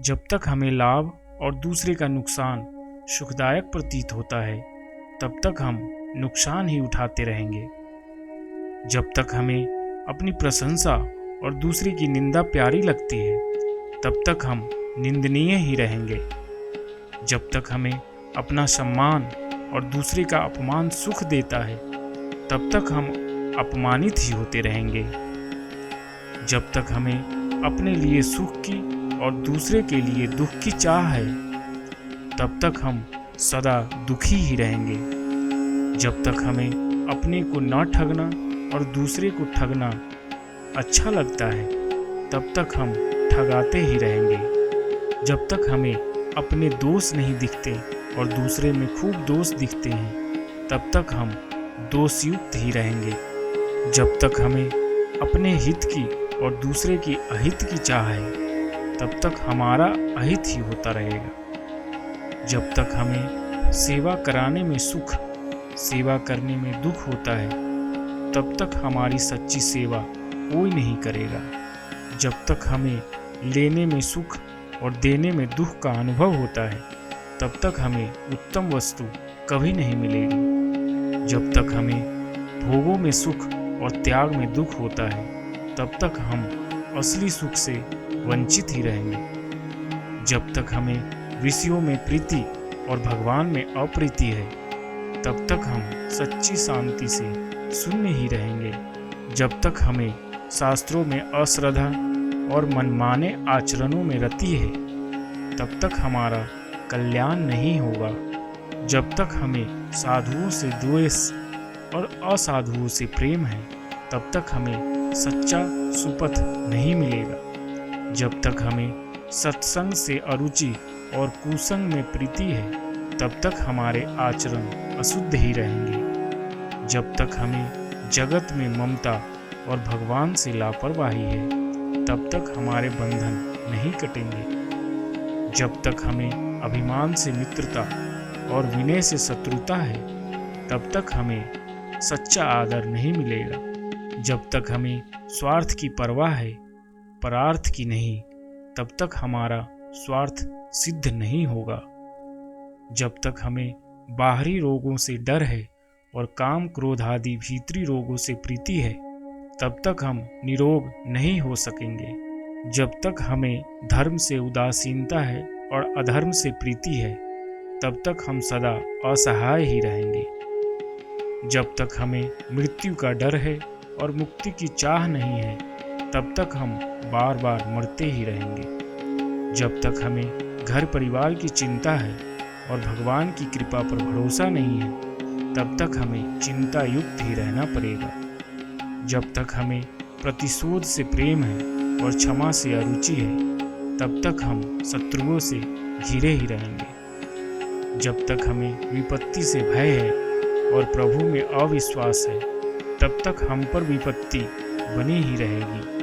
जब तक हमें लाभ और दूसरे का नुकसान सुखदायक प्रतीत होता है, तब तक हम नुकसान ही उठाते रहेंगे। जब तक हमें अपनी प्रशंसा और दूसरे की निंदा प्यारी लगती है, तब तक हम निंदनीय ही रहेंगे। जब तक हमें अपना सम्मान और दूसरे का अपमान सुख देता है, तब तक हम अपमानित ही होते रहेंगे। जब तक हमें अपने लिए सुख की और दूसरे के लिए दुख की चाह है, तब तक हम सदा दुखी ही रहेंगे। जब तक हमें अपने को न ठगना और दूसरे को ठगना अच्छा लगता है, तब तक हम ठगाते ही रहेंगे। जब तक हमें अपने दोष नहीं दिखते और दूसरे में खूब दोष दिखते हैं, तब तक हम दोषयुक्त ही रहेंगे। जब तक हमें अपने हित की और दूसरे की अहित की चाह है, तब तक हमारा अहित ही होता रहेगा। जब तक हमें सेवा कराने में सुख, सेवा करने में दुख होता है, तब तक हमारी सच्ची सेवा कोई नहीं करेगा। जब तक हमें लेने में सुख और देने में दुख का अनुभव होता है, तब तक हमें उत्तम वस्तु कभी नहीं मिलेगी। जब तक हमें भोगों में सुख और त्याग में दुख होता है, तब तक हम असली सुख से वंचित ही रहेंगे। जब तक हमें विषयों में प्रीति और भगवान में अप्रीति है, तब तक हम सच्ची शांति से शून्य ही रहेंगे। जब तक हमें शास्त्रों में अश्रद्धा और मनमाने आचरणों में रति है, तब तक हमारा कल्याण नहीं होगा। जब तक हमें साधुओं से द्वेष और असाधुओं से प्रेम है, तब तक हमें सच्चा सुपथ नहीं मिलेगा। जब तक हमें सत्संग से अरुचि और कुसंग में प्रीति है, तब तक हमारे आचरण अशुद्ध ही रहेंगे। जब तक हमें जगत में ममता और भगवान से लापरवाही है, तब तक हमारे बंधन नहीं कटेंगे। जब तक हमें अभिमान से मित्रता और विनय से शत्रुता है, तब तक हमें सच्चा आदर नहीं मिलेगा। जब तक हमें स्वार्थ की परवाह है, परार्थ की नहीं, तब तक हमारा स्वार्थ सिद्ध नहीं होगा। जब तक हमें बाहरी रोगों से डर है और काम क्रोध आदि भीतरी रोगों से प्रीति है, तब तक हम निरोग नहीं हो सकेंगे। जब तक हमें धर्म से उदासीनता है और अधर्म से प्रीति है, तब तक हम सदा असहाय ही रहेंगे। जब तक हमें मृत्यु का डर है और मुक्ति की चाह नहीं है, तब तक हम बार बार मरते ही रहेंगे। जब तक हमें घर परिवार की चिंता है और भगवान की कृपा पर भरोसा नहीं है, तब तक हमें चिंता युक्त ही रहना पड़ेगा। जब तक हमें प्रतिशोध से प्रेम है और क्षमा से अरुचि है, तब तक हम शत्रुओं से घिरे ही रहेंगे। जब तक हमें विपत्ति से भय है और प्रभु में अविश्वास है, तब तक हम पर विपत्ति बनी ही रहेगी।